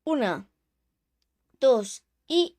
Una, dos y...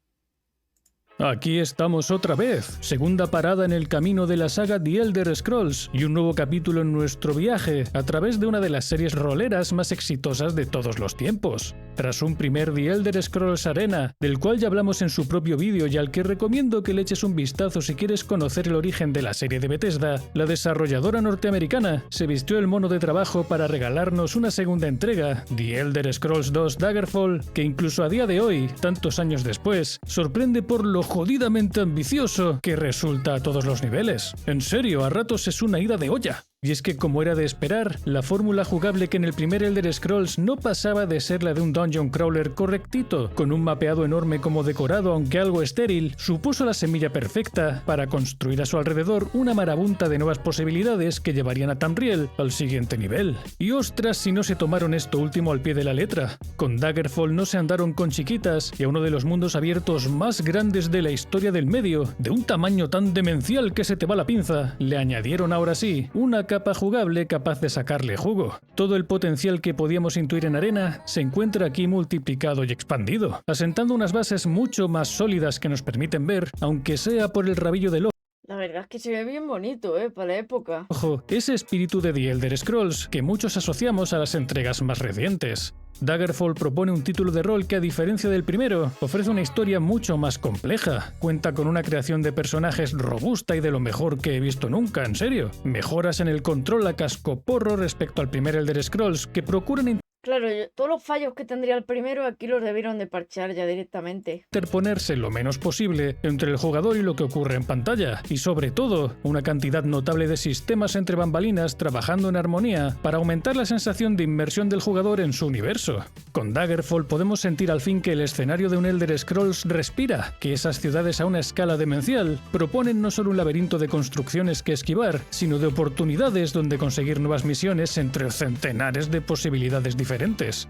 Aquí estamos otra vez, segunda parada en el camino de la saga The Elder Scrolls y un nuevo capítulo en nuestro viaje a través de una de las series roleras más exitosas de todos los tiempos. Tras un primer The Elder Scrolls Arena, del cual ya hablamos en su propio vídeo y al que recomiendo que le eches un vistazo si quieres conocer el origen de la serie de Bethesda, la desarrolladora norteamericana se vistió el mono de trabajo para regalarnos una segunda entrega, The Elder Scrolls 2 Daggerfall, que incluso a día de hoy, tantos años después, sorprende por lo jodidamente ambicioso que resulta a todos los niveles. En serio, a ratos es una ida de olla. Y es que, como era de esperar, la fórmula jugable que en el primer Elder Scrolls no pasaba de ser la de un dungeon crawler correctito, con un mapeado enorme como decorado aunque algo estéril, supuso la semilla perfecta para construir a su alrededor una marabunta de nuevas posibilidades que llevarían a Tamriel al siguiente nivel. Y ostras si no se tomaron esto último al pie de la letra. Con Daggerfall no se andaron con chiquitas y a uno de los mundos abiertos más grandes de la historia del medio, de un tamaño tan demencial que se te va la pinza, le añadieron ahora sí una capa jugable capaz de sacarle jugo. Todo el potencial que podíamos intuir en Arena se encuentra aquí multiplicado y expandido, asentando unas bases mucho más sólidas que nos permiten ver, aunque sea por el rabillo del La verdad es que se ve bien bonito, para la época. ojo, ese espíritu de The Elder Scrolls que muchos asociamos a las entregas más recientes. Daggerfall propone un título de rol que, a diferencia del primero, ofrece una historia mucho más compleja. Cuenta con una creación de personajes robusta y de lo mejor que he visto nunca, en serio. Mejoras en el control a cascoporro respecto al primer Elder Scrolls que procuran Claro, todos los fallos que tendría el primero aquí los debieron de parchar ya directamente. interponerse lo menos posible entre el jugador y lo que ocurre en pantalla, y sobre todo, una cantidad notable de sistemas entre bambalinas trabajando en armonía para aumentar la sensación de inmersión del jugador en su universo. Con Daggerfall podemos sentir al fin que el escenario de un Elder Scrolls respira, que esas ciudades a una escala demencial proponen no solo un laberinto de construcciones que esquivar, sino de oportunidades donde conseguir nuevas misiones entre centenares de posibilidades diferentes.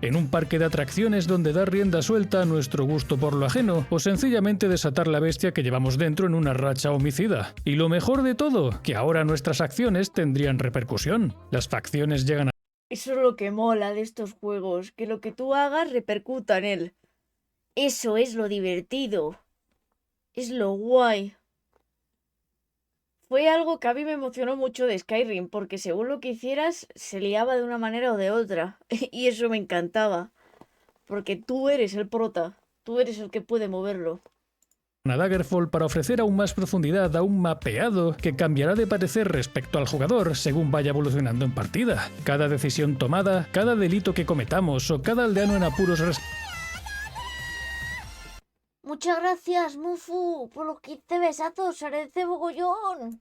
En un parque de atracciones donde dar rienda suelta a nuestro gusto por lo ajeno o sencillamente desatar la bestia que llevamos dentro en una racha homicida. Y lo mejor de todo, que ahora nuestras acciones tendrían repercusión. Las facciones llegan a... Eso es lo que mola de estos juegos, que lo que tú hagas repercuta en él. Eso es lo divertido. Es lo guay. Fue algo que a mí me emocionó mucho de Skyrim, porque según lo que hicieras, se liaba de una manera o de otra. Y eso me encantaba. Porque tú eres el prota. Tú eres el que puede moverlo. Daggerfall para ofrecer aún más profundidad a un mapeado que cambiará de parecer respecto al jugador según vaya evolucionando en partida. Cada decisión tomada, cada delito que cometamos o cada aldeano en apuros Muchas gracias, Mufu, por los 15 besazos. Agradece mogollón.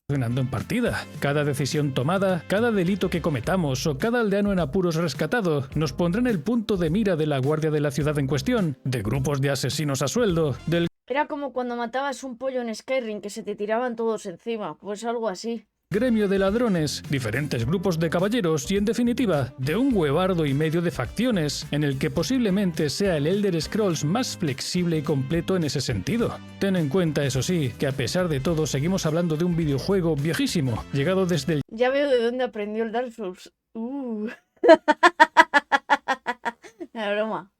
en partida. Cada decisión tomada, cada delito que cometamos o cada aldeano en apuros rescatado nos pondrá en el punto de mira de la guardia de la ciudad en cuestión, de grupos de asesinos a sueldo, del Era como cuando matabas un pollo en Skyrim que se te tiraban todos encima, pues algo así. gremio de ladrones, diferentes grupos de caballeros y, en definitiva, de un huevardo y medio de facciones, en el que posiblemente sea el Elder Scrolls más flexible y completo en ese sentido. Ten en cuenta, eso sí, que a pesar de todo seguimos hablando de un videojuego viejísimo, llegado desde el Ya veo de dónde aprendió el Dark Souls. La broma.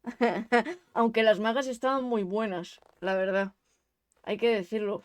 Aunque las magas estaban muy buenas, la verdad. Hay que decirlo.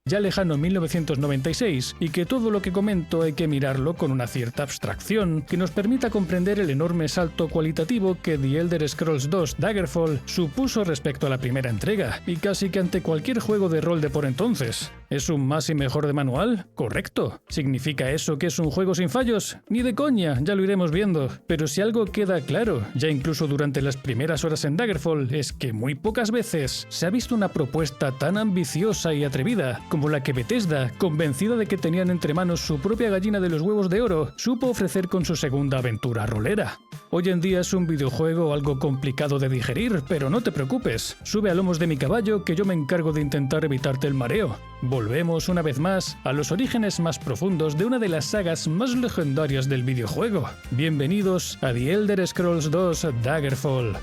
ya lejano 1996 y que todo lo que comento hay que mirarlo con una cierta abstracción que nos permita comprender el enorme salto cualitativo que The Elder Scrolls 2 Daggerfall supuso respecto a la primera entrega y casi que ante cualquier juego de rol de por entonces. ¿Es un más y mejor de manual? Correcto. ¿Significa eso que es un juego sin fallos? Ni de coña, ya lo iremos viendo. Pero si algo queda claro, ya incluso durante las primeras horas en Daggerfall, es que muy pocas veces se ha visto una propuesta tan ambiciosa y atrevida como la que Bethesda, convencida de que tenían entre manos su propia gallina de los huevos de oro, supo ofrecer con su segunda aventura rolera. Hoy en día es un videojuego algo complicado de digerir, pero no te preocupes, sube a lomos de mi caballo que yo me encargo de intentar evitarte el mareo. Volvemos una vez más a los orígenes más profundos de una de las sagas más legendarias del videojuego. Bienvenidos a The Elder Scrolls 2 Daggerfall.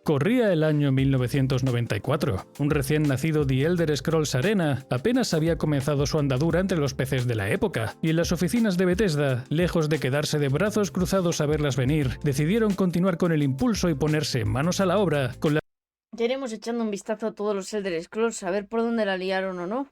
Corría el año 1994. Un recién nacido The Elder Scrolls Arena apenas había comenzado su andadura entre los PCs de la época, y en las oficinas de Bethesda, lejos de quedarse de brazos cruzados a verlas venir, decidieron continuar con el impulso y ponerse manos a la obra con la... Ya iremos echando un vistazo a todos los Elder Scrolls, a ver por dónde la liaron o no.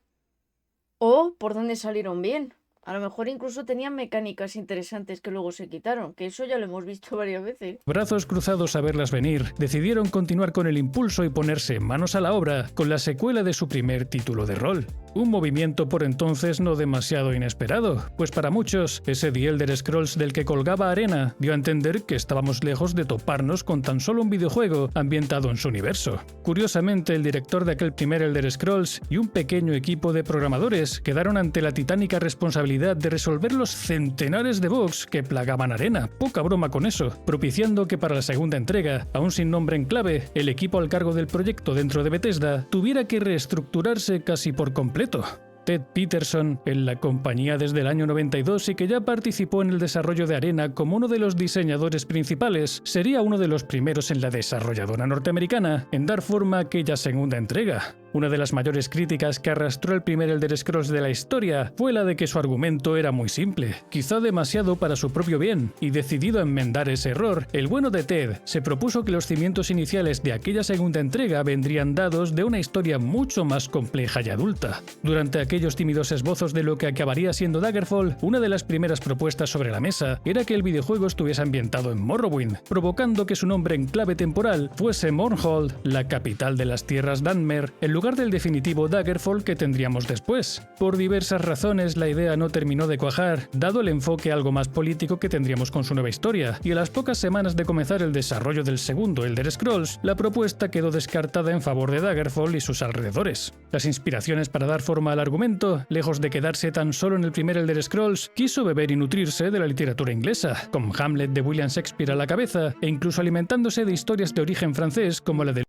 O por dónde salieron bien. A lo mejor incluso tenían mecánicas interesantes que luego se quitaron, que eso ya lo hemos visto varias veces. Brazos cruzados a verlas venir, decidieron continuar con el impulso y ponerse manos a la obra con la secuela de su primer título de rol. Un movimiento por entonces no demasiado inesperado, pues para muchos, ese The Elder Scrolls del que colgaba Arena dio a entender que estábamos lejos de toparnos con tan solo un videojuego ambientado en su universo. Curiosamente, el director de aquel primer Elder Scrolls y un pequeño equipo de programadores quedaron ante la titánica responsabilidad de resolver los centenares de bugs que plagaban Arena, poca broma con eso, propiciando que para la segunda entrega, aún sin nombre en clave, el equipo al cargo del proyecto dentro de Bethesda tuviera que reestructurarse casi por completo. Ted Peterson, en la compañía desde el año 92 y que ya participó en el desarrollo de Arena como uno de los diseñadores principales, sería uno de los primeros en la desarrolladora norteamericana en dar forma a aquella segunda entrega. Una de las mayores críticas que arrastró el primer Elder Scrolls de la historia fue la de que su argumento era muy simple, quizá demasiado para su propio bien, y decidido a enmendar ese error, el bueno de Ted se propuso que los cimientos iniciales de aquella segunda entrega vendrían dados de una historia mucho más compleja y adulta. Durante aquellos tímidos esbozos de lo que acabaría siendo Daggerfall, una de las primeras propuestas sobre la mesa era que el videojuego estuviese ambientado en Morrowind, provocando que su nombre en clave temporal fuese Mournhold, la capital de las tierras Dunmer, en lugar del definitivo Daggerfall que tendríamos después. Por diversas razones la idea no terminó de cuajar, dado el enfoque algo más político que tendríamos con su nueva historia, y a las pocas semanas de comenzar el desarrollo del segundo Elder Scrolls, la propuesta quedó descartada en favor de Daggerfall y sus alrededores. Las inspiraciones para dar forma al argumento, lejos de quedarse tan solo en el primer Elder Scrolls, quiso beber y nutrirse de la literatura inglesa, con Hamlet de William Shakespeare a la cabeza, e incluso alimentándose de historias de origen francés como la de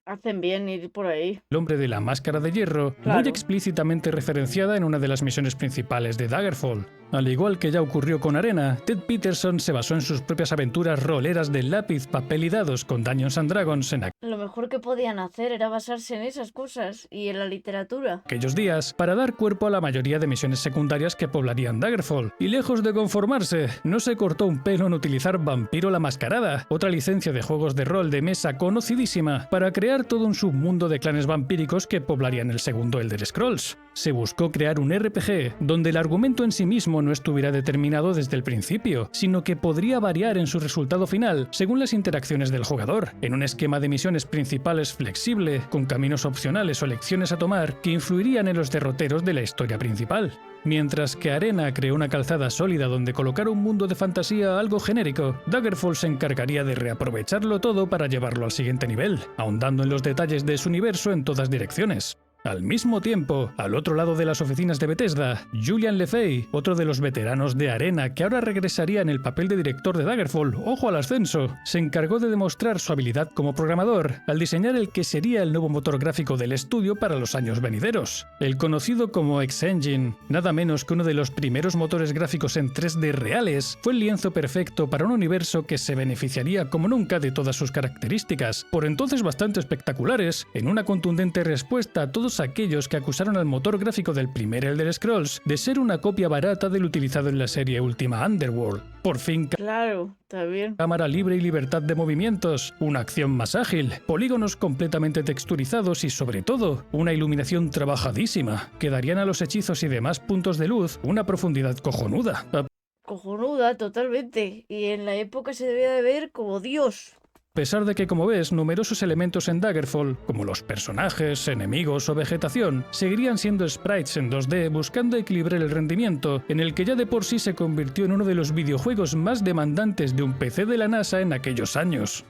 Hacen bien ir por ahí. El hombre de la máscara de hierro, Claro. muy explícitamente referenciada en una de las misiones principales de Daggerfall. Al igual que ya ocurrió con Arena, Ted Peterson se basó en sus propias aventuras roleras de lápiz, papel y dados con Dungeons and Dragons en Lo mejor que podían hacer era basarse en esas cosas y en la literatura. aquellos días para dar cuerpo a la mayoría de misiones secundarias que poblarían Daggerfall. Y lejos de conformarse, no se cortó un pelo en utilizar Vampiro la Mascarada, otra licencia de juegos de rol de mesa conocidísima, para crear todo un submundo de clanes vampíricos que poblarían el segundo Elder Scrolls. Se buscó crear un RPG donde el argumento en sí mismo no estuviera determinado desde el principio, sino que podría variar en su resultado final según las interacciones del jugador, en un esquema de misiones principales flexible, con caminos opcionales o lecciones a tomar que influirían en los derroteros de la historia principal. Mientras que Arena creó una calzada sólida donde colocar un mundo de fantasía algo genérico, Daggerfall se encargaría de reaprovecharlo todo para llevarlo al siguiente nivel, ahondando en los detalles de su universo en todas direcciones. Al mismo tiempo, al otro lado de las oficinas de Bethesda, Julian Lefebvre, otro de los veteranos de Arena que ahora regresaría en el papel de director de Daggerfall, ojo al ascenso, se encargó de demostrar su habilidad como programador al diseñar el que sería el nuevo motor gráfico del estudio para los años venideros. El conocido como X-Engine, nada menos que uno de los primeros motores gráficos en 3D reales, fue el lienzo perfecto para un universo que se beneficiaría como nunca de todas sus características, por entonces bastante espectaculares, en una contundente respuesta a todos aquellos que acusaron al motor gráfico del primer Elder Scrolls de ser una copia barata del utilizado en la serie Ultima Underworld. Por fin, Claro, está bien. cámara libre y libertad de movimientos, una acción más ágil, polígonos completamente texturizados y sobre todo, una iluminación trabajadísima, que darían a los hechizos y demás puntos de luz una profundidad cojonuda. Cojonuda, totalmente. Y en la época se debía de ver como Dios. A pesar de que, como ves, numerosos elementos en Daggerfall, como los personajes, enemigos o vegetación, seguirían siendo sprites en 2D buscando equilibrar el rendimiento, en el que ya de por sí se convirtió en uno de los videojuegos más demandantes de un PC de la NASA en aquellos años.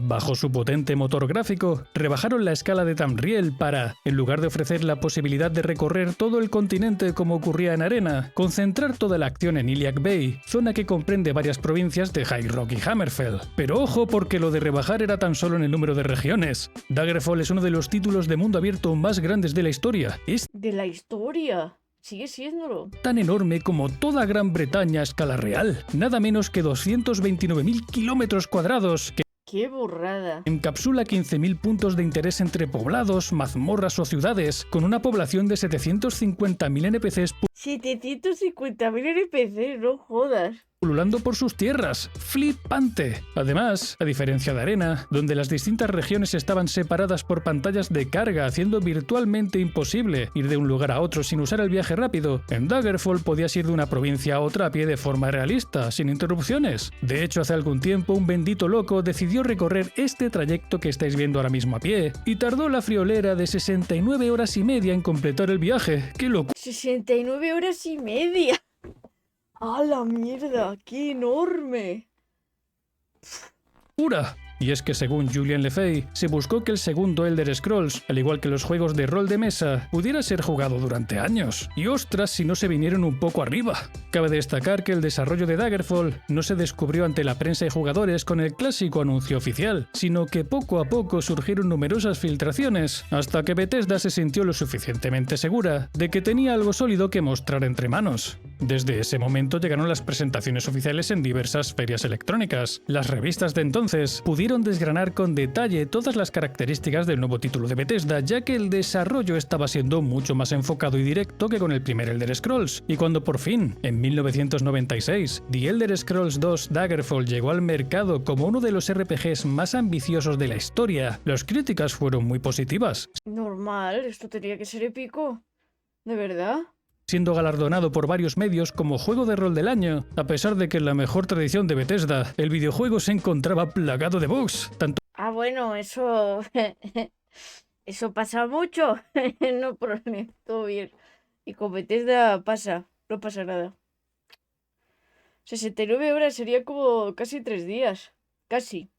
Bajo su potente motor gráfico, rebajaron la escala de Tamriel para, en lugar de ofrecer la posibilidad de recorrer todo el continente como ocurría en Arena, concentrar toda la acción en Iliac Bay, zona que comprende varias provincias de High Rock y Hammerfell. Pero ojo, porque lo de rebajar era tan solo en el número de regiones. Daggerfall es uno de los títulos de mundo abierto más grandes de la historia. Es De la historia. Sigue siéndolo. tan enorme como toda Gran Bretaña a escala real, nada menos que 229.000 kilómetros cuadrados, que ¡Qué burrada! Encapsula 15.000 puntos de interés entre poblados, mazmorras o ciudades, con una población de 750.000 NPCs 750.000 NPCs, no jodas. pululando por sus tierras. ¡Flipante! Además, a diferencia de Arena, donde las distintas regiones estaban separadas por pantallas de carga, haciendo virtualmente imposible ir de un lugar a otro sin usar el viaje rápido, en Daggerfall podías ir de una provincia a otra a pie de forma realista, sin interrupciones. De hecho, hace algún tiempo un bendito loco decidió recorrer este trayecto que estáis viendo ahora mismo a pie, y tardó la friolera de 69 horas y media en completar el viaje. ¡Qué locura! 69 horas y media. ¡A la mierda! ¡Qué enorme! Y es que según Julien Lefebvre, se buscó que el segundo Elder Scrolls, al igual que los juegos de rol de mesa, pudiera ser jugado durante años. Y ostras si no se vinieron un poco arriba. Cabe destacar que el desarrollo de Daggerfall no se descubrió ante la prensa y jugadores con el clásico anuncio oficial, sino que poco a poco surgieron numerosas filtraciones, hasta que Bethesda se sintió lo suficientemente segura de que tenía algo sólido que mostrar entre manos. Desde ese momento llegaron las presentaciones oficiales en diversas ferias electrónicas. Las revistas de entonces pudieron desgranar con detalle todas las características del nuevo título de Bethesda, ya que el desarrollo estaba siendo mucho más enfocado y directo que con el primer Elder Scrolls. Y cuando por fin, en 1996, The Elder Scrolls 2 Daggerfall llegó al mercado como uno de los RPGs más ambiciosos de la historia, las críticas fueron muy positivas. Normal, esto tenía que ser épico. ¿De verdad? Siendo galardonado por varios medios como Juego de Rol del Año, a pesar de que en la mejor tradición de Bethesda, el videojuego se encontraba plagado de bugs, tanto Ah, bueno, eso... eso pasa mucho. No problema, todo bien. Y con Bethesda pasa, no pasa nada. 69 horas sería como casi 3 días. Casi.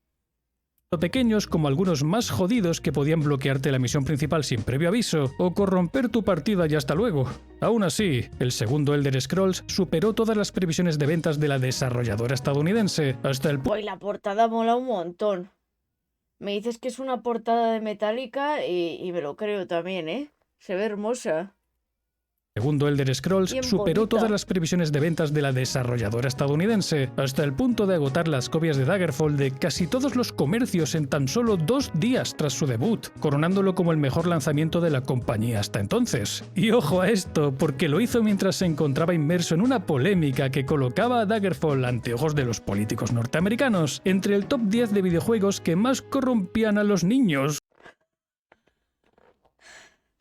pequeños como algunos más jodidos que podían bloquearte la misión principal sin previo aviso o corromper tu partida y hasta luego. Aún así, el segundo Elder Scrolls superó todas las previsiones de ventas de la desarrolladora estadounidense, hasta el punto Pues la portada mola un montón. Me dices que es una portada de Metallica y me lo creo también, ¿eh? Se ve hermosa. segundo Elder Scrolls Bien superó bonita. todas las previsiones de ventas de la desarrolladora estadounidense, hasta el punto de agotar las copias de Daggerfall de casi todos los comercios en tan solo 2 días tras su debut, coronándolo como el mejor lanzamiento de la compañía hasta entonces. Y ojo a esto, porque lo hizo mientras se encontraba inmerso en una polémica que colocaba a Daggerfall ante ojos de los políticos norteamericanos entre el top 10 de videojuegos que más corrompían a los niños.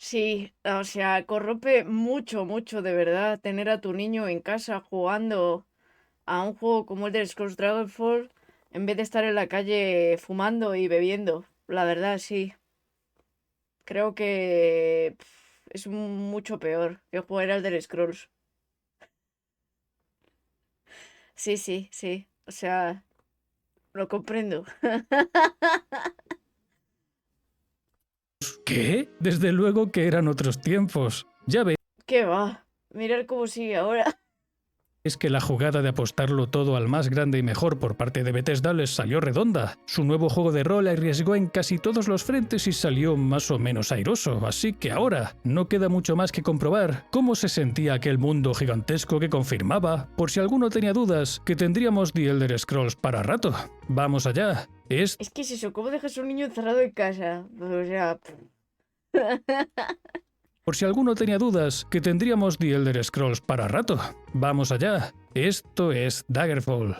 Sí, o sea, corrompe mucho, mucho, de verdad, tener a tu niño en casa jugando a un juego como el de Scrolls Dragonfall en vez de estar en la calle fumando y bebiendo. La verdad, sí. Creo que es mucho peor que jugar al Elder Scrolls. Sí, sí, sí. O sea, lo comprendo. ¿Qué? Desde luego que eran otros tiempos. Ya veis ¿Qué va? Mirar cómo sigue ahora. que la jugada de apostarlo todo al más grande y mejor por parte de Bethesda les salió redonda. Su nuevo juego de rol arriesgó en casi todos los frentes y salió más o menos airoso, así que ahora no queda mucho más que comprobar cómo se sentía aquel mundo gigantesco que confirmaba, por si alguno tenía dudas, que tendríamos The Elder Scrolls para rato. Vamos allá. Es que es eso, ¿cómo dejas a un niño encerrado en casa? O sea... Por si alguno tenía dudas, que tendríamos The Elder Scrolls para rato. Vamos allá. Esto es Daggerfall.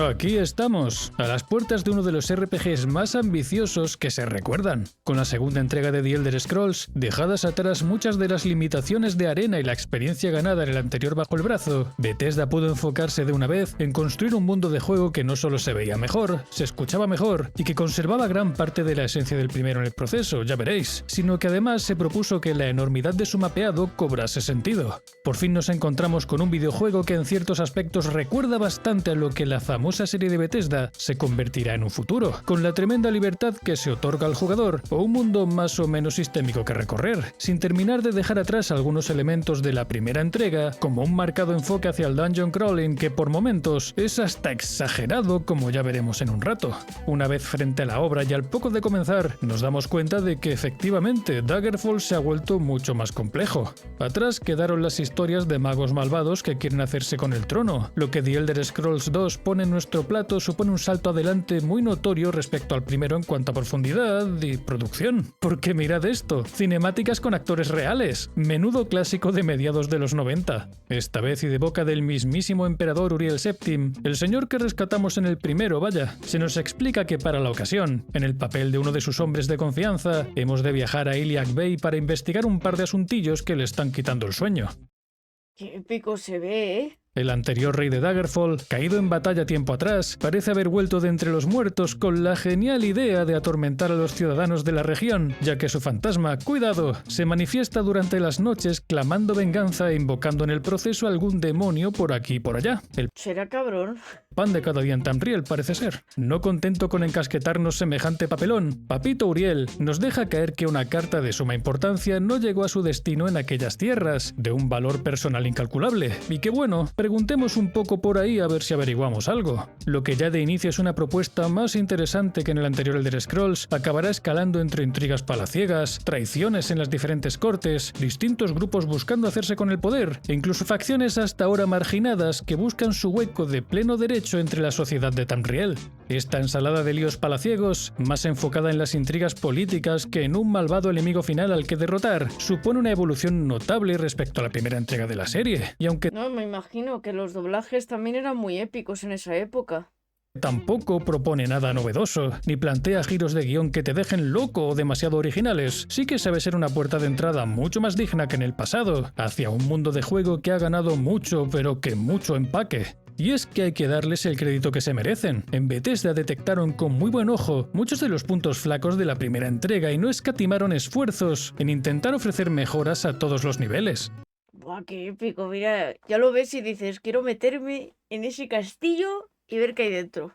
Aquí estamos, a las puertas de uno de los RPGs más ambiciosos que se recuerdan. Con la segunda entrega de The Elder Scrolls, dejadas atrás muchas de las limitaciones de Arena y la experiencia ganada en el anterior bajo el brazo, Bethesda pudo enfocarse de una vez en construir un mundo de juego que no solo se veía mejor, se escuchaba mejor y que conservaba gran parte de la esencia del primero en el proceso, ya veréis, sino que además se propuso que la enormidad de su mapeado cobrase sentido. Por fin nos encontramos con un videojuego que en ciertos aspectos recuerda bastante a lo que la famosa famosa serie de Bethesda se convertirá en un futuro, con la tremenda libertad que se otorga al jugador, o un mundo más o menos sistémico que recorrer, sin terminar de dejar atrás algunos elementos de la primera entrega, como un marcado enfoque hacia el dungeon crawling que por momentos es hasta exagerado, como ya veremos en un rato. Una vez frente a la obra y al poco de comenzar, nos damos cuenta de que efectivamente Daggerfall se ha vuelto mucho más complejo. Atrás quedaron las historias de magos malvados que quieren hacerse con el trono. Lo que The Elder Scrolls 2 pone en nuestro plato supone un salto adelante muy notorio respecto al primero en cuanto a profundidad y producción. Porque mirad esto, cinemáticas con actores reales, menudo clásico de mediados de los 90. Esta vez y de boca del mismísimo emperador Uriel VII, el señor que rescatamos en el primero, vaya, se nos explica que para la ocasión, en el papel de uno de sus hombres de confianza, hemos de viajar a Iliac Bay para investigar un par de asuntillos que le están quitando el sueño. Qué épico se ve, ¿eh? El anterior rey de Daggerfall, caído en batalla tiempo atrás, parece haber vuelto de entre los muertos con la genial idea de atormentar a los ciudadanos de la región, ya que su fantasma, cuidado, se manifiesta durante las noches clamando venganza e invocando en el proceso algún demonio por aquí y por allá. El Será cabrón. pan de cada día en Tamriel, parece ser. No contento con encasquetarnos semejante papelón, Papito Uriel nos deja caer que una carta de suma importancia no llegó a su destino en aquellas tierras, de un valor personal incalculable, y que bueno, preguntemos un poco por ahí a ver si averiguamos algo. Lo que ya de inicio es una propuesta más interesante que en el anterior Elder Scrolls, acabará escalando entre intrigas palaciegas, traiciones en las diferentes cortes, distintos grupos buscando hacerse con el poder, e incluso facciones hasta ahora marginadas que buscan su hueco de pleno derecho entre la sociedad de Tamriel. Esta ensalada de líos palaciegos, más enfocada en las intrigas políticas que en un malvado enemigo final al que derrotar, supone una evolución notable respecto a la primera entrega de la serie, y aunque No, me imagino que los doblajes también eran muy épicos en esa época. tampoco propone nada novedoso, ni plantea giros de guión que te dejen loco o demasiado originales, sí que sabe ser una puerta de entrada mucho más digna que en el pasado, hacia un mundo de juego que ha ganado mucho, pero que mucho empaque. Y es que hay que darles el crédito que se merecen. En Bethesda detectaron con muy buen ojo muchos de los puntos flacos de la primera entrega y no escatimaron esfuerzos en intentar ofrecer mejoras a todos los niveles. Buah, qué épico, mira, ya lo ves y dices, quiero meterme en ese castillo y ver qué hay dentro.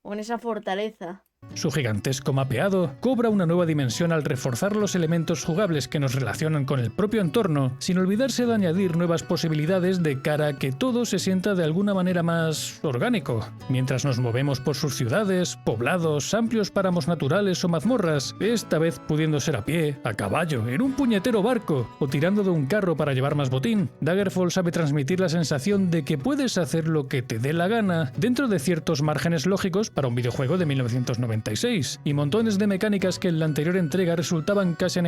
O en esa fortaleza. Su gigantesco mapeado cobra una nueva dimensión al reforzar los elementos jugables que nos relacionan con el propio entorno, sin olvidarse de añadir nuevas posibilidades de cara a que todo se sienta de alguna manera más orgánico. Mientras nos movemos por sus ciudades, poblados, amplios páramos naturales o mazmorras, esta vez pudiendo ser a pie, a caballo, en un puñetero barco o tirando de un carro para llevar más botín, Daggerfall sabe transmitir la sensación de que puedes hacer lo que te dé la gana dentro de ciertos márgenes lógicos para un videojuego de 1996, y montones de mecánicas que en la anterior entrega resultaban casi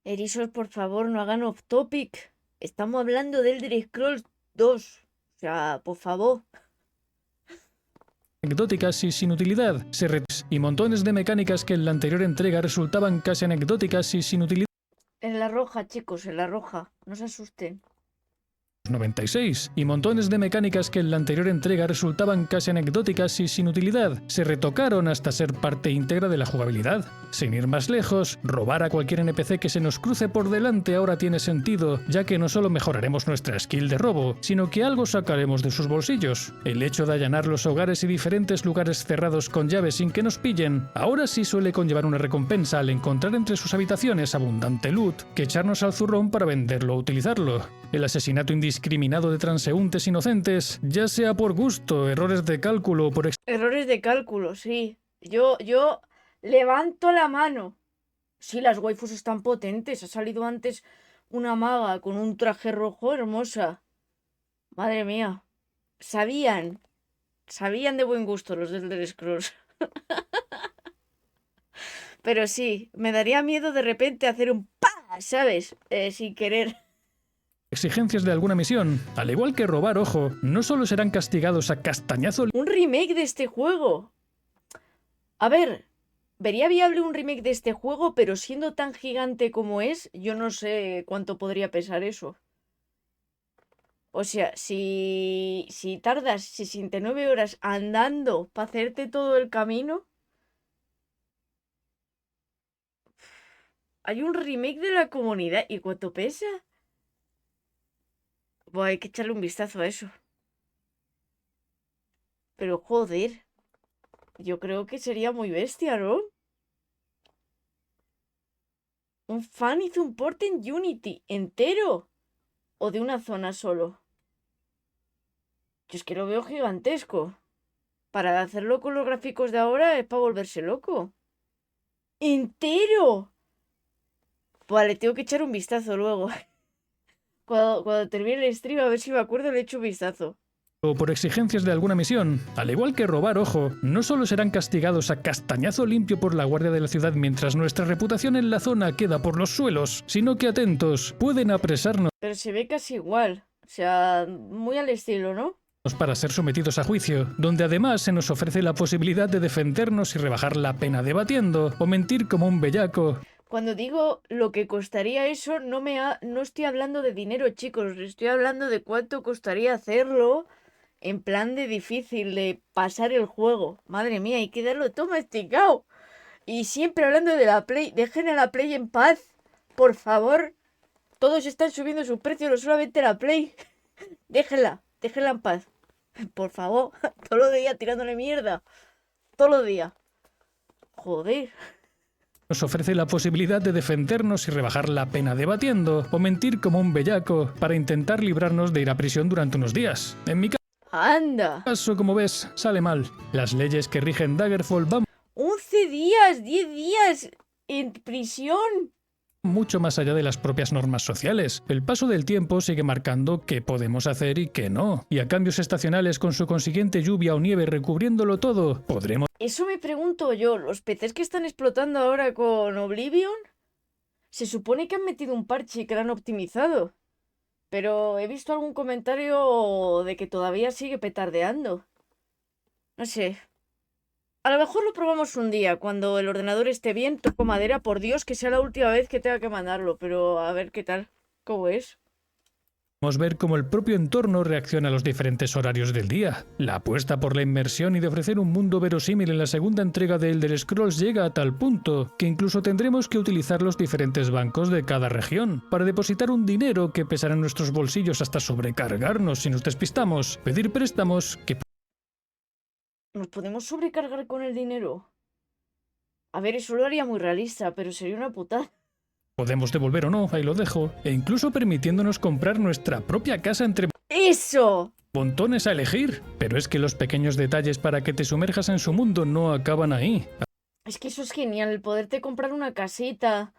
Erizos, por favor, no hagan off topic. Estamos hablando del Elder Scrolls 2. O sea, por favor. anecdóticas y sin utilidad, y montones de mecánicas que en la anterior entrega resultaban casi anecdóticas y sin utilidad. En la roja, chicos, en la roja. No se asusten. 96, y montones de mecánicas que en la anterior entrega resultaban casi anecdóticas y sin utilidad, se retocaron hasta ser parte íntegra de la jugabilidad. Sin ir más lejos, robar a cualquier NPC que se nos cruce por delante ahora tiene sentido, ya que no solo mejoraremos nuestra skill de robo, sino que algo sacaremos de sus bolsillos. El hecho de allanar los hogares y diferentes lugares cerrados con llaves sin que nos pillen, ahora sí suele conllevar una recompensa al encontrar entre sus habitaciones abundante loot, que echarnos al zurrón para venderlo o utilizarlo. El asesinato indiscriminado de transeúntes inocentes, ya sea por gusto, errores de cálculo o por Errores de cálculo, sí. Yo levanto la mano. Sí, las waifus están potentes. Ha salido antes una maga con un traje rojo hermosa. Madre mía. Sabían de buen gusto los del Elder Scrolls. Pero sí, me daría miedo de repente hacer un ¡pa! ¿Sabes? Sin querer. exigencias de alguna misión, al igual que robar, ojo, no solo serán castigados a castañazo. Un remake de este juego. A ver, vería viable un remake de este juego, pero siendo tan gigante como es, yo no sé cuánto podría pesar eso. O sea, si tardas 69 horas andando para hacerte todo el camino, hay un remake de la comunidad. ¿Y cuánto pesa? Buah, hay que echarle un vistazo a eso. Pero joder, yo creo que sería muy bestia, ¿no? Un fan hizo un port en Unity entero. ¿O de una zona solo? Yo es que lo veo gigantesco. Para hacerlo con los gráficos de ahora es para volverse loco. ¡Entero! Vale, tengo que echar un vistazo luego. Cuando termine el stream, a ver si me acuerdo, le echo un vistazo. O por exigencias de alguna misión. Al igual que robar, ojo, no solo serán castigados a castañazo limpio por la guardia de la ciudad mientras nuestra reputación en la zona queda por los suelos, sino que atentos, pueden apresarnos Pero se ve casi igual. O sea, muy al estilo, ¿no? para ser sometidos a juicio, donde además se nos ofrece la posibilidad de defendernos y rebajar la pena debatiendo, o mentir como un bellaco. Cuando digo lo que costaría eso, no estoy hablando de dinero, chicos. Estoy hablando de cuánto costaría hacerlo en plan de difícil, de pasar el juego. Madre mía, hay que darlo todo masticado. Y siempre hablando de la Play. Dejen a la Play en paz. Por favor. Todos están subiendo sus precios, no solamente la Play. Déjenla en paz. Por favor. Todos los días tirándole mierda. Todos los días. Joder. Nos ofrece la posibilidad de defendernos y rebajar la pena debatiendo, o mentir como un bellaco, para intentar librarnos de ir a prisión durante unos días. En mi Anda. caso, como ves, sale mal. Las leyes que rigen Daggerfall van 11 días, 10 días en prisión. mucho más allá de las propias normas sociales. El paso del tiempo sigue marcando qué podemos hacer y qué no. Y a cambios estacionales con su consiguiente lluvia o nieve recubriéndolo todo, podremos Eso me pregunto yo, ¿los PCs que están explotando ahora con Oblivion? Se supone que han metido un parche y que lo han optimizado. Pero he visto algún comentario de que todavía sigue petardeando. No sé. A lo mejor lo probamos un día, cuando el ordenador esté bien, toco madera, por Dios, que sea la última vez que tenga que mandarlo, pero a ver qué tal, cómo es. ver cómo el propio entorno reacciona a los diferentes horarios del día. La apuesta por la inmersión y de ofrecer un mundo verosímil en la segunda entrega de Elder Scrolls llega a tal punto que incluso tendremos que utilizar los diferentes bancos de cada región para depositar un dinero que pesará en nuestros bolsillos hasta sobrecargarnos si nos despistamos, pedir préstamos que ¿Nos podemos sobrecargar con el dinero? A ver, eso lo haría muy realista, pero sería una putada. podemos devolver o no, ahí lo dejo, e incluso permitiéndonos comprar nuestra propia casa entre ¡Eso! montones a elegir. Pero es que los pequeños detalles para que te sumerjas en su mundo no acaban ahí. Es que eso es genial, el poderte comprar una casita,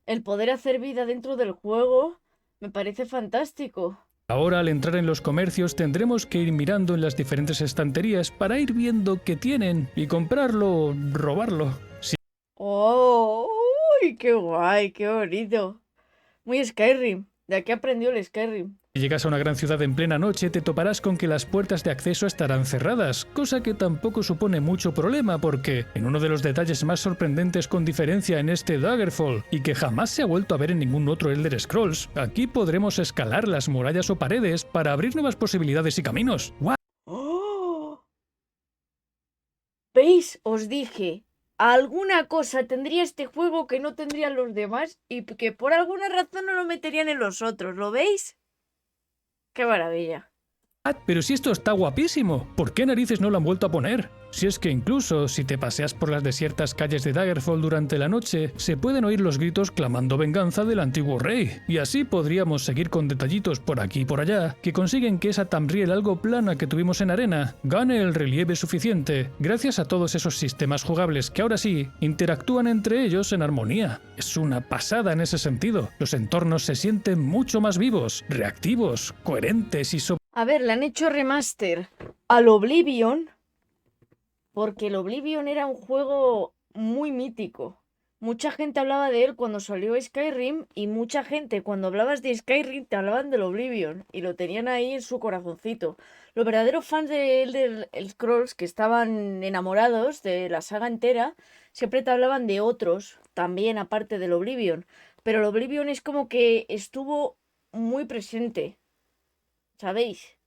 el poder hacer vida dentro del juego, me parece fantástico. Ahora al entrar en los comercios tendremos que ir mirando en las diferentes estanterías para ir viendo qué tienen y comprarlo o robarlo. Si ¡Oh! ¡Uy! ¡Qué guay! ¡Qué bonito! Muy Skyrim. De aquí aprendió el Skyrim. llegas a una gran ciudad en plena noche te toparás con que las puertas de acceso estarán cerradas, cosa que tampoco supone mucho problema porque, en uno de los detalles más sorprendentes con diferencia en este Daggerfall, y que jamás se ha vuelto a ver en ningún otro Elder Scrolls, aquí podremos escalar las murallas o paredes para abrir nuevas posibilidades y caminos. ¡Guau! ¡Oh! ¿Veis? Os dije. Alguna cosa tendría este juego que no tendrían los demás y que por alguna razón no lo meterían en los otros. ¿Lo veis? ¡Qué maravilla! Pero si esto está guapísimo, ¿por qué narices no lo han vuelto a poner? Si es que incluso si te paseas por las desiertas calles de Daggerfall durante la noche, se pueden oír los gritos clamando venganza del antiguo rey. Y así podríamos seguir con detallitos por aquí y por allá, que consiguen que esa Tamriel algo plana que tuvimos en arena gane el relieve suficiente, gracias a todos esos sistemas jugables que ahora sí interactúan entre ellos en armonía. Es una pasada en ese sentido. Los entornos se sienten mucho más vivos, reactivos, coherentes y A ver, le han hecho remaster al Oblivion porque el Oblivion era un juego muy mítico. Mucha gente hablaba de él cuando salió Skyrim y mucha gente cuando hablabas de Skyrim te hablaban del Oblivion y lo tenían ahí en su corazoncito. Los verdaderos fans de Elder Scrolls que estaban enamorados de la saga entera siempre te hablaban de otros también aparte del Oblivion. Pero el Oblivion es como que estuvo muy presente, ¿sabéis?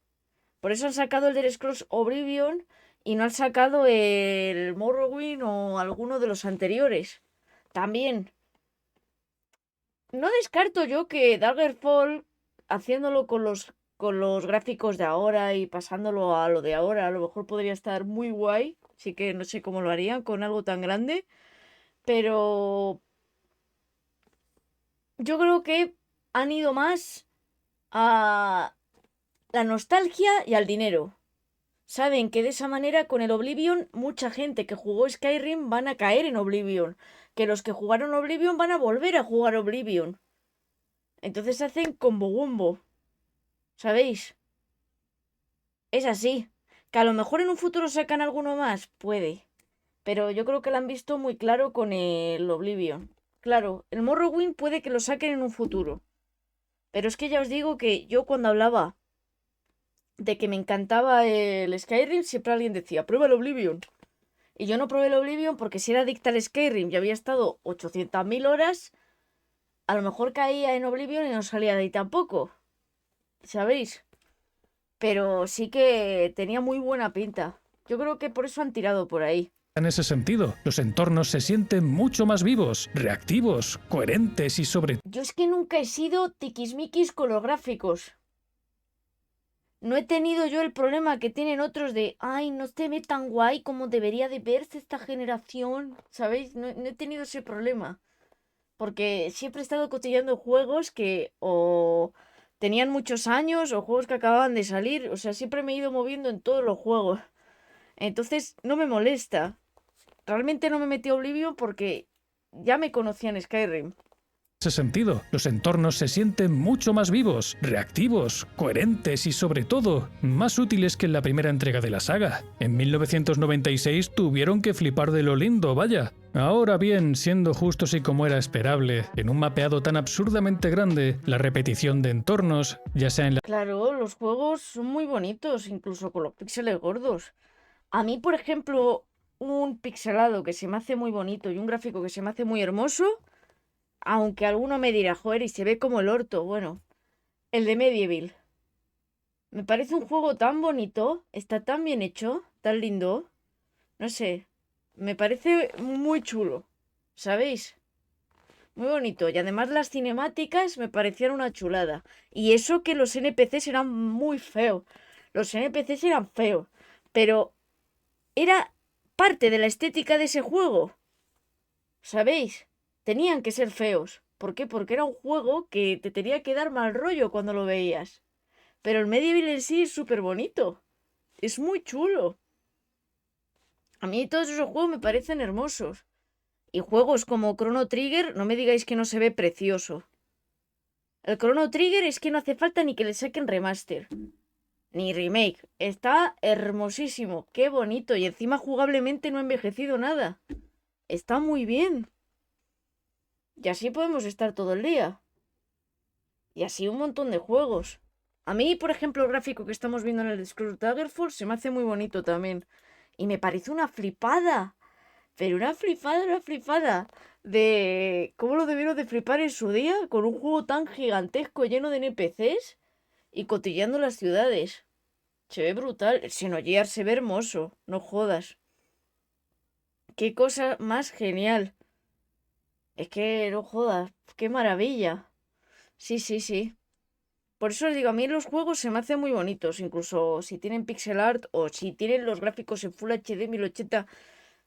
Por eso han sacado el Elder Scrolls Oblivion y no han sacado el Morrowind o alguno de los anteriores. También, no descarto yo que Daggerfall, haciéndolo con los con los gráficos de ahora y pasándolo a lo de ahora, a lo mejor podría estar muy guay. Sí que no sé cómo lo harían con algo tan grande. Pero yo creo que han ido más a la nostalgia y al dinero. Saben que de esa manera con el Oblivion mucha gente que jugó Skyrim van a caer en Oblivion. Que los que jugaron Oblivion van a volver a jugar Oblivion. Entonces hacen combo wumbo. ¿Sabéis? Es así. Que a lo mejor en un futuro sacan alguno más. Puede. Pero yo creo que lo han visto muy claro con el Oblivion. Claro, el Morrowind puede que lo saquen en un futuro. Pero es que ya os digo que yo cuando hablaba de que me encantaba el Skyrim, siempre alguien decía, prueba el Oblivion. Y yo no probé el Oblivion porque si era adicta al Skyrim y había estado 800.000 horas, a lo mejor caía en Oblivion y no salía de ahí tampoco. ¿Sabéis? Pero sí que tenía muy buena pinta. Yo creo que por eso han tirado por ahí. En ese sentido, los entornos se sienten mucho más vivos, reactivos, coherentes y sobre Yo es que nunca he sido tiquismiquis con los gráficos. No he tenido yo el problema que tienen otros de, ay, no se ve tan guay como debería de verse esta generación, ¿sabéis? No he tenido ese problema. Porque siempre he estado cotillando juegos que o tenían muchos años o juegos que acababan de salir. O sea, siempre me he ido moviendo en todos los juegos. Entonces, no me molesta. Realmente no me metí a Oblivion porque ya me conocían Skyrim. ese sentido, los entornos se sienten mucho más vivos, reactivos, coherentes y sobre todo, más útiles que en la primera entrega de la saga. En 1996 tuvieron que flipar de lo lindo, vaya. Ahora bien, siendo justos y como era esperable, en un mapeado tan absurdamente grande, la repetición de entornos, ya sea en la Claro, los juegos son muy bonitos, incluso con los píxeles gordos. A mí, por ejemplo, un pixelado que se me hace muy bonito y un gráfico que se me hace muy hermoso, aunque alguno me dirá, joder, y se ve como el orto, bueno, el de Medieval. Me parece un juego tan bonito, está tan bien hecho, tan lindo, no sé, me parece muy chulo, ¿sabéis? Muy bonito, y además las cinemáticas me parecieron una chulada. Y eso que los NPCs eran muy feos, los NPCs eran feos, pero era parte de la estética de ese juego, ¿sabéis? Tenían que ser feos. ¿Por qué? Porque era un juego que te tenía que dar mal rollo cuando lo veías. Pero el Medieval en sí es súper bonito. Es muy chulo. A mí todos esos juegos me parecen hermosos. Y juegos como Chrono Trigger, no me digáis que no se ve precioso. El Chrono Trigger es que no hace falta ni que le saquen remaster. Ni remake. Está hermosísimo. Qué bonito. Y encima jugablemente no ha envejecido nada. Está muy bien. Y así podemos estar todo el día. Y así un montón de juegos. A mí, por ejemplo, el gráfico que estamos viendo en el Scroll Daggerfall se me hace muy bonito también. Y me parece una flipada. Pero una flipada. De cómo lo debieron de flipar en su día con un juego tan gigantesco lleno de NPCs y cotilleando las ciudades. Se ve brutal. El Xenogears se ve hermoso. No jodas. Qué cosa más genial. Es que no jodas. Qué maravilla. Sí, sí, sí. Por eso os digo, a mí los juegos se me hacen muy bonitos, incluso si tienen pixel art o si tienen los gráficos en Full HD 1080,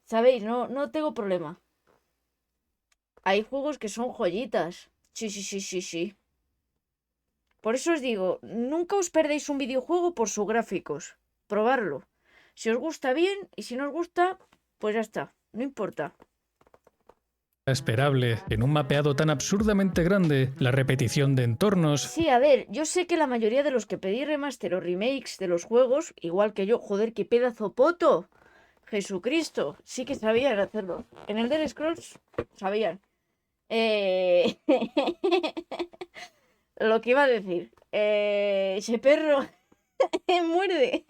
¿sabéis? No tengo problema. Hay juegos que son joyitas. Sí, sí, sí, sí, sí. Por eso os digo, nunca os perdéis un videojuego por sus gráficos. Probarlo. Si os gusta bien y si no os gusta, pues ya está. No importa. esperable, en un mapeado tan absurdamente grande, la repetición de entornos Sí, a ver, yo sé que la mayoría de los que pedí remaster o remakes de los juegos, igual que yo, joder, qué pedazo poto. Jesucristo, sí que sabían hacerlo. En el Elder Scrolls sabían. Eh, Lo que iba a decir. Ese perro muerde.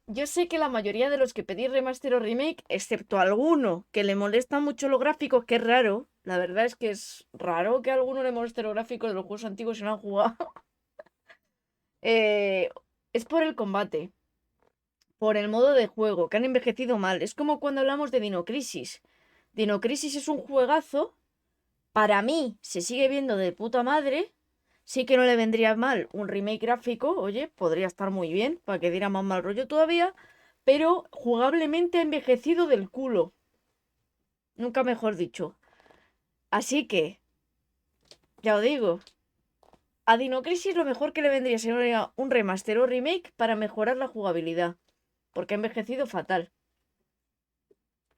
Yo sé que la mayoría de los que pedí remaster o remake, excepto alguno que le molesta mucho los gráficos, que es raro, la verdad es que es raro que a alguno le moleste los gráficos de los juegos antiguos si no han jugado, eh, es por el combate, por el modo de juego, que han envejecido mal. Es como cuando hablamos de Dino Crisis. Dino Crisis es un juegazo, para mí se sigue viendo de puta madre, Sí que no le vendría mal un remake gráfico, oye, podría estar muy bien, para que diera más mal rollo todavía, pero jugablemente ha envejecido del culo. Nunca mejor dicho. Así que, ya os digo, a Dino Crisis lo mejor que le vendría sería un remaster o remake para mejorar la jugabilidad, porque ha envejecido fatal.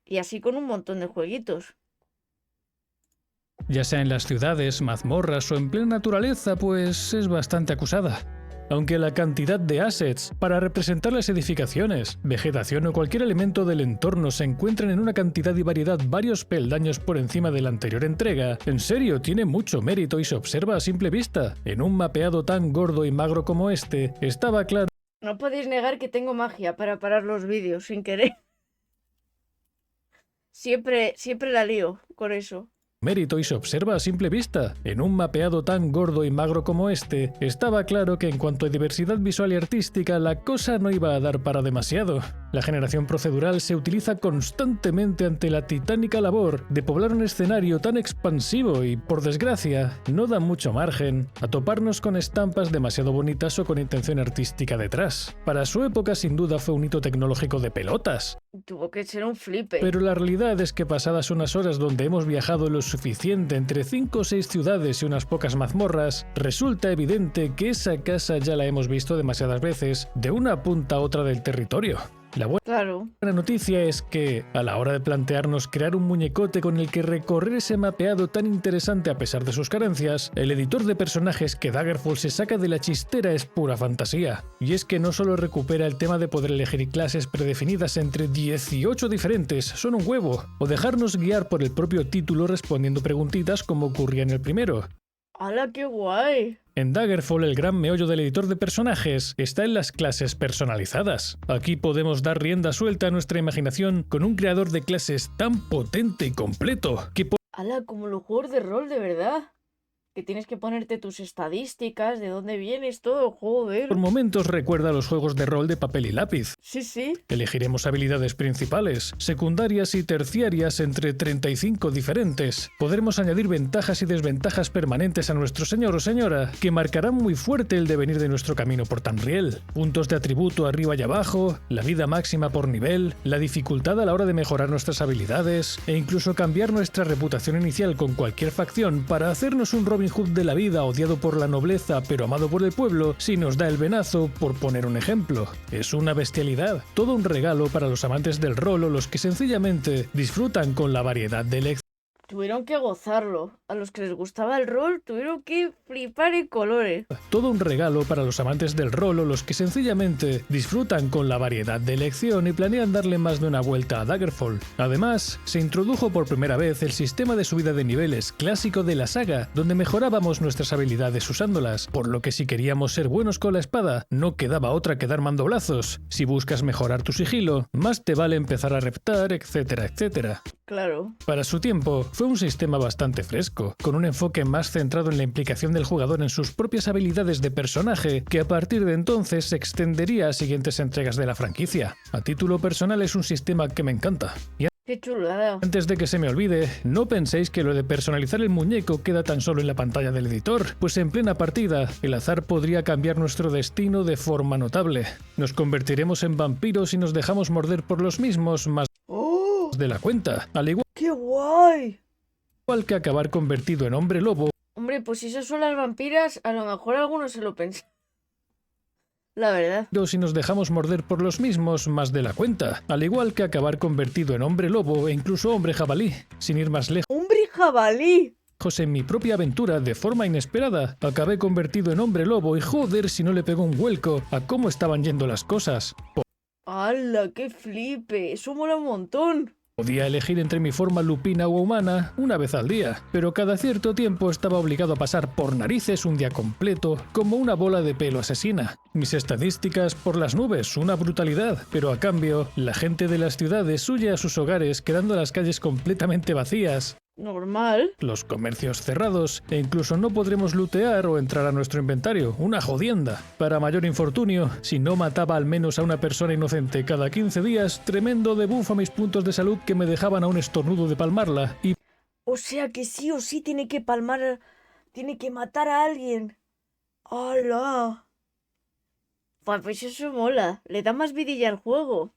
Y así con un montón de jueguitos. Ya sea en las ciudades, mazmorras o en plena naturaleza, pues es bastante acusada. Aunque la cantidad de assets para representar las edificaciones, vegetación o cualquier elemento del entorno se encuentran en una cantidad y variedad varios peldaños por encima de la anterior entrega, en serio tiene mucho mérito y se observa a simple vista. En un mapeado tan gordo y magro como este, estaba claro. No podéis negar que tengo magia para parar los vídeos sin querer. Siempre la lío con eso. Mérito y se observa a simple vista. En un mapeado tan gordo y magro como este, estaba claro que en cuanto a diversidad visual y artística, la cosa no iba a dar para demasiado. La generación procedural se utiliza constantemente ante la titánica labor de poblar un escenario tan expansivo y, por desgracia, no da mucho margen a toparnos con estampas demasiado bonitas o con intención artística detrás. Para su época, sin duda, fue un hito tecnológico de pelotas. Tuvo que ser un flipe. Pero la realidad es que pasadas unas horas donde hemos viajado lo suficiente entre 5 o 6 ciudades y unas pocas mazmorras, resulta evidente que esa casa ya la hemos visto demasiadas veces de una punta a otra del territorio. La buena noticia es que, a la hora de plantearnos crear un muñecote con el que recorrer ese mapeado tan interesante a pesar de sus carencias, el editor de personajes que Daggerfall se saca de la chistera es pura fantasía. Y es que no solo recupera el tema de poder elegir clases predefinidas entre 18 diferentes, son un huevo, o dejarnos guiar por el propio título respondiendo preguntitas como ocurría en el primero. ¡Hala, qué guay! En Daggerfall, el gran meollo del editor de personajes está en las clases personalizadas. Aquí podemos dar rienda suelta a nuestra imaginación con un creador de clases tan potente y completo que ¡Hala, como los juegos de rol de verdad! Que tienes que ponerte tus estadísticas, de dónde vienes, todo, joder. por momentos recuerda a los juegos de rol de papel y lápiz. Sí. Elegiremos habilidades principales, secundarias y terciarias entre 35 diferentes. Podremos añadir ventajas y desventajas permanentes a nuestro señor o señora, que marcarán muy fuerte el devenir de nuestro camino por Tamriel. Puntos de atributo arriba y abajo, la vida máxima por nivel, la dificultad a la hora de mejorar nuestras habilidades, e incluso cambiar nuestra reputación inicial con cualquier facción para hacernos un Robin Hood de la vida odiado por la nobleza pero amado por el pueblo si nos da el venazo, por poner un ejemplo. Es una bestialidad, todo un regalo para los amantes del rol o los que sencillamente disfrutan con la variedad de elecciones. Tuvieron que gozarlo. A los que les gustaba el rol tuvieron que flipar en colores. Todo un regalo para los amantes del rol o los que sencillamente disfrutan con la variedad de elección y planean darle más de una vuelta a Daggerfall. Además, se introdujo por primera vez el sistema de subida de niveles clásico de la saga, donde mejorábamos nuestras habilidades usándolas, por lo que si queríamos ser buenos con la espada, no quedaba otra que dar mandoblazos. Si buscas mejorar tu sigilo, más te vale empezar a reptar, etcétera, etcétera. Claro. Para su tiempo, fue un sistema bastante fresco, con un enfoque más centrado en la implicación del jugador en sus propias habilidades de personaje, que a partir de entonces se extendería a siguientes entregas de la franquicia. A título personal es un sistema que me encanta. ¡Qué chulada! Antes de que se me olvide, no penséis que lo de personalizar el muñeco queda tan solo en la pantalla del editor, pues en plena partida, el azar podría cambiar nuestro destino de forma notable. Nos convertiremos en vampiros y nos dejamos morder por los mismos más de la cuenta, al igual ¡Qué guay! que acabar convertido en hombre lobo. Hombre, pues si esas son las vampiras, a lo mejor algunos se lo pensan. La verdad. Si nos dejamos morder por los mismos más de la cuenta, al igual que acabar convertido en hombre lobo e incluso hombre jabalí, sin ir más lejos. ¡Hombre jabalí! En mi propia aventura, de forma inesperada, acabé convertido en hombre lobo y joder si no le pegó un vuelco a cómo estaban yendo las cosas. ¡Hala, qué flipe! Eso mola un montón. Podía elegir entre mi forma lupina o humana una vez al día, pero cada cierto tiempo estaba obligado a pasar por narices un día completo como una bola de pelo asesina. Mis estadísticas por las nubes, una brutalidad, pero a cambio, la gente de las ciudades huye a sus hogares quedando las calles completamente vacías. Normal. Los comercios cerrados e incluso no podremos lootear o entrar a nuestro inventario. Una jodienda. Para mayor infortunio, si no mataba al menos a una persona inocente cada 15 días, tremendo debuff a mis puntos de salud que me dejaban a un estornudo de palmarla y... O sea que sí o sí tiene que palmar... Tiene que matar a alguien. ¡Hala! Pues eso mola. Le da más vidilla al juego.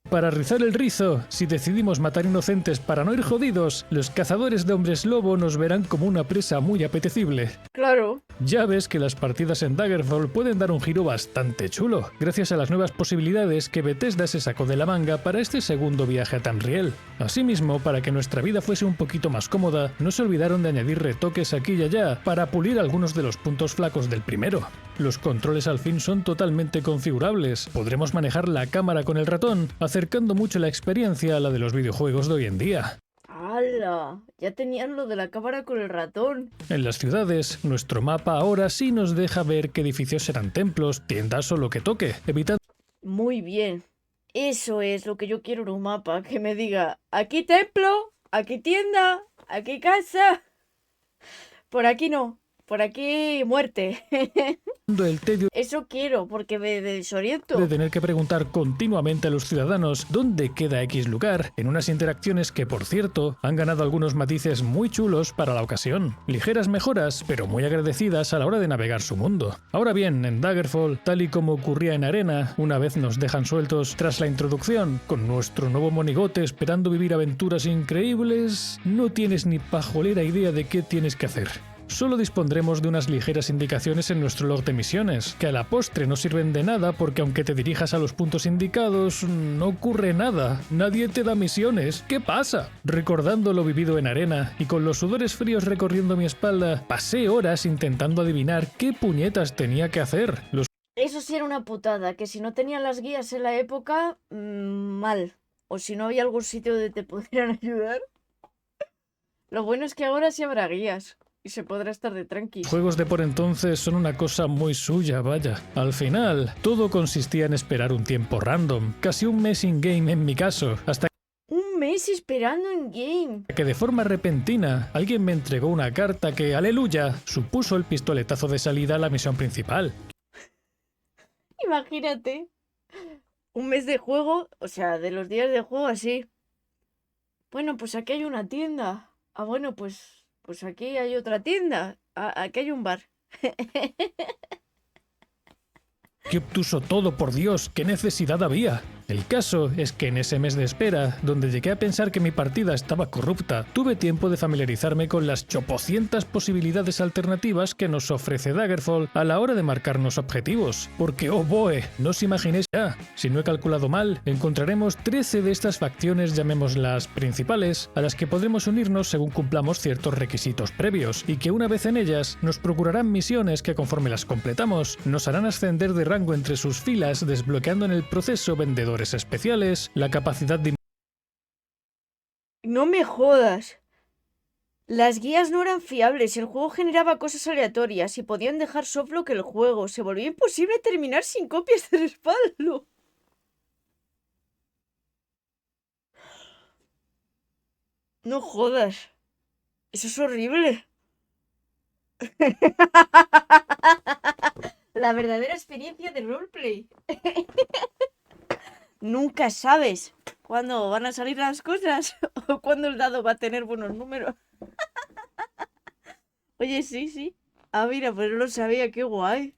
Para rizar el rizo, si decidimos matar inocentes para no ir jodidos, los cazadores de hombres lobo nos verán como una presa muy apetecible. Claro. Ya ves que las partidas en Daggerfall pueden dar un giro bastante chulo, gracias a las nuevas posibilidades que Bethesda se sacó de la manga para este segundo viaje a Tamriel. Asimismo, para que nuestra vida fuese un poquito más cómoda, no se olvidaron de añadir retoques aquí y allá para pulir algunos de los puntos flacos del primero. Los controles al fin son totalmente configurables, podremos manejar la cámara con el ratón, acercando mucho la experiencia a la de los videojuegos de hoy en día. ¡Hala! Ya tenían lo de la cámara con el ratón. En las ciudades, nuestro mapa ahora sí nos deja ver qué edificios serán templos, tiendas o lo que toque, evitando... Muy bien. Eso es lo que yo quiero en un mapa, que me diga, aquí templo, aquí tienda, aquí casa. Por aquí no, por aquí muerte. el tedio Eso quiero, porque me desoriento. de tener que preguntar continuamente a los ciudadanos dónde queda X lugar, en unas interacciones que, por cierto, han ganado algunos matices muy chulos para la ocasión. Ligeras mejoras, pero muy agradecidas a la hora de navegar su mundo. Ahora bien, en Daggerfall, tal y como ocurría en Arena, una vez nos dejan sueltos tras la introducción, con nuestro nuevo monigote esperando vivir aventuras increíbles, no tienes ni pajolera idea de qué tienes que hacer. Solo dispondremos de unas ligeras indicaciones en nuestro log de misiones, que a la postre no sirven de nada porque aunque te dirijas a los puntos indicados, no ocurre nada. Nadie te da misiones. ¿Qué pasa? Recordando lo vivido en Arena y con los sudores fríos recorriendo mi espalda, pasé horas intentando adivinar qué puñetas tenía que hacer. Eso sí era una putada, que si no tenían las guías en la época, mal. O si no había algún sitio donde te pudieran ayudar. Lo bueno es que ahora sí habrá guías. Y se podrá estar de tranqui. Juegos de por entonces son una cosa muy suya, vaya. Al final, todo consistía en esperar un tiempo random, casi un mes in-game en mi caso, hasta Un mes esperando en game. que de forma repentina alguien me entregó una carta que, aleluya, supuso el pistoletazo de salida a la misión principal. Imagínate. Un mes de juego, o sea, de los días de juego así. Bueno, pues aquí hay una tienda. Ah, bueno, pues aquí hay otra tienda. Aquí hay un bar. ¡Qué obtuso todo, por Dios! ¡Qué necesidad había! El caso es que en ese mes de espera, donde llegué a pensar que mi partida estaba corrupta, tuve tiempo de familiarizarme con las chopocientas posibilidades alternativas que nos ofrece Daggerfall a la hora de marcarnos objetivos. Porque, oh boe, no os imaginéis ya, si no he calculado mal, encontraremos 13 de estas facciones, llamémoslas principales, a las que podremos unirnos según cumplamos ciertos requisitos previos, y que una vez en ellas nos procurarán misiones que conforme las completamos, nos harán ascender de rango entre sus filas, desbloqueando en el proceso vendedores especiales, la capacidad de... No me jodas. Las guías no eran fiables, el juego generaba cosas aleatorias y podían dejar softlock el juego. Se volvió imposible terminar sin copias de respaldo. No jodas. Eso es horrible. La verdadera experiencia de roleplay. Nunca sabes cuándo van a salir las cosas o cuándo el dado va a tener buenos números. Oye, sí. Ah, mira, pues no lo sabía, qué guay.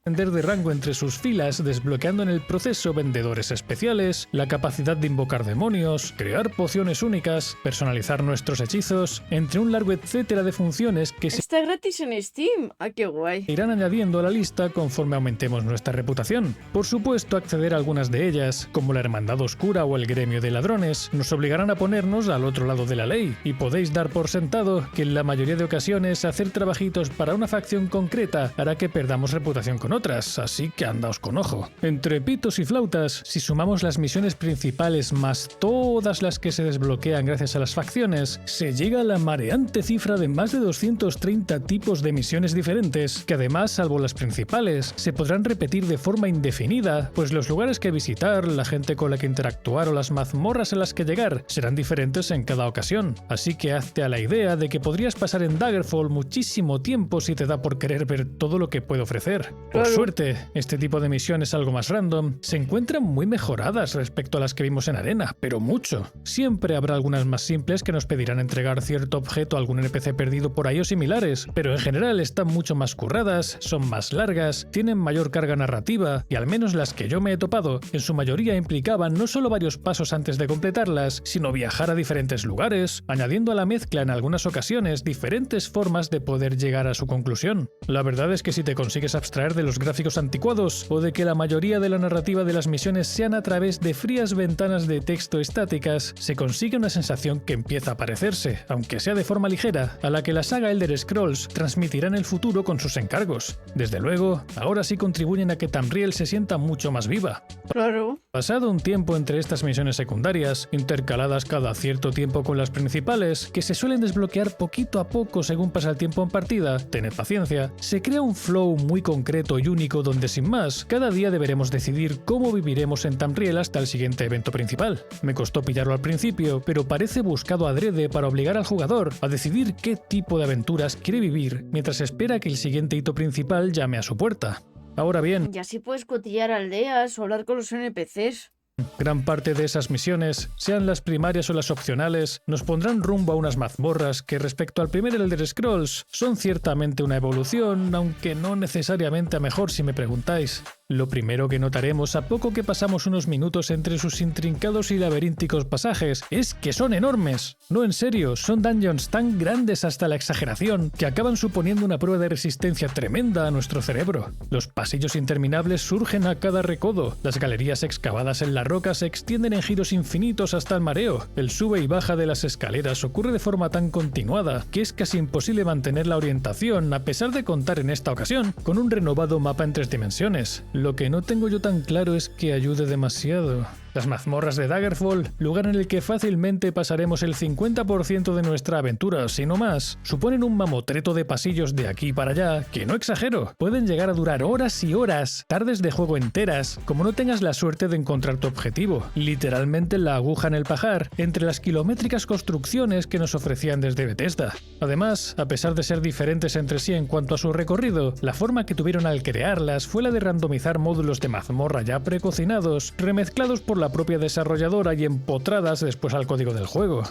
ascender de rango entre sus filas, desbloqueando en el proceso vendedores especiales, la capacidad de invocar demonios, crear pociones únicas, personalizar nuestros hechizos, entre un largo etcétera de funciones que se Está gratis en Steam. Ah, qué guay. irán añadiendo a la lista conforme aumentemos nuestra reputación. Por supuesto, acceder a algunas de ellas, como la Hermandad Oscura o el Gremio de Ladrones, nos obligarán a ponernos al otro lado de la ley, y podéis dar por sentado que en la mayoría de ocasiones hacer trabajitos para una facción concreta hará que perdamos reputación con otras, así que andaos con ojo. Entre pitos y flautas, si sumamos las misiones principales más todas las que se desbloquean gracias a las facciones, se llega a la mareante cifra de más de 230 tipos de misiones diferentes, que además, salvo las principales, se podrán repetir de forma indefinida, pues los lugares que visitar, la gente con la que interactuar o las mazmorras a las que llegar serán diferentes en cada ocasión. Así que hazte a la idea de que podrías pasar en Daggerfall muchísimo tiempo si te da por querer ver todo lo que puede ofrecer. Por Claro. suerte, este tipo de misiones algo más random se encuentran muy mejoradas respecto a las que vimos en Arena, pero mucho. Siempre habrá algunas más simples que nos pedirán entregar cierto objeto a algún NPC perdido por ahí o similares, pero en general están mucho más curradas, son más largas, tienen mayor carga narrativa y al menos las que yo me he topado, en su mayoría implicaban no solo varios pasos antes de completarlas, sino viajar a diferentes lugares, añadiendo a la mezcla en algunas ocasiones diferentes formas de poder llegar a su conclusión. La verdad es que si te consigues abstraer de los gráficos anticuados o de que la mayoría de la narrativa de las misiones sean a través de frías ventanas de texto estáticas, se consigue una sensación que empieza a parecerse, aunque sea de forma ligera, a la que la saga Elder Scrolls transmitirá en el futuro con sus encargos. Desde luego, ahora sí contribuyen a que Tamriel se sienta mucho más viva. Claro. Pasado un tiempo entre estas misiones secundarias, intercaladas cada cierto tiempo con las principales, que se suelen desbloquear poquito a poco según pasa el tiempo en partida, tened paciencia, se crea un flow muy concreto y único donde sin más, cada día deberemos decidir cómo viviremos en Tamriel hasta el siguiente evento principal. Me costó pillarlo al principio, pero parece buscado adrede para obligar al jugador a decidir qué tipo de aventuras quiere vivir mientras espera que el siguiente hito principal llame a su puerta. Ahora bien, Y así puedes cotillar aldeas o hablar con los NPCs. gran parte de esas misiones, sean las primarias o las opcionales, nos pondrán rumbo a unas mazmorras que respecto al primer Elder Scrolls son ciertamente una evolución, aunque no necesariamente a mejor si me preguntáis. Lo primero que notaremos a poco que pasamos unos minutos entre sus intrincados y laberínticos pasajes es que son enormes. No, en serio, son dungeons tan grandes hasta la exageración que acaban suponiendo una prueba de resistencia tremenda a nuestro cerebro. Los pasillos interminables surgen a cada recodo, las galerías excavadas en la roca se extienden en giros infinitos hasta el mareo, el sube y baja de las escaleras ocurre de forma tan continuada que es casi imposible mantener la orientación a pesar de contar en esta ocasión con un renovado mapa en 3 dimensiones. Lo que no tengo yo tan claro es que ayude demasiado. Las mazmorras de Daggerfall, lugar en el que fácilmente pasaremos el 50% de nuestra aventura, si no más, suponen un mamotreto de pasillos de aquí para allá que, no exagero, pueden llegar a durar horas y horas, tardes de juego enteras, como no tengas la suerte de encontrar tu objetivo, literalmente la aguja en el pajar, entre las kilométricas construcciones que nos ofrecían desde Bethesda. Además, a pesar de ser diferentes entre sí en cuanto a su recorrido, la forma que tuvieron al crearlas fue la de randomizar módulos de mazmorra ya precocinados, remezclados por la propia desarrolladora y empotradas después al código del juego,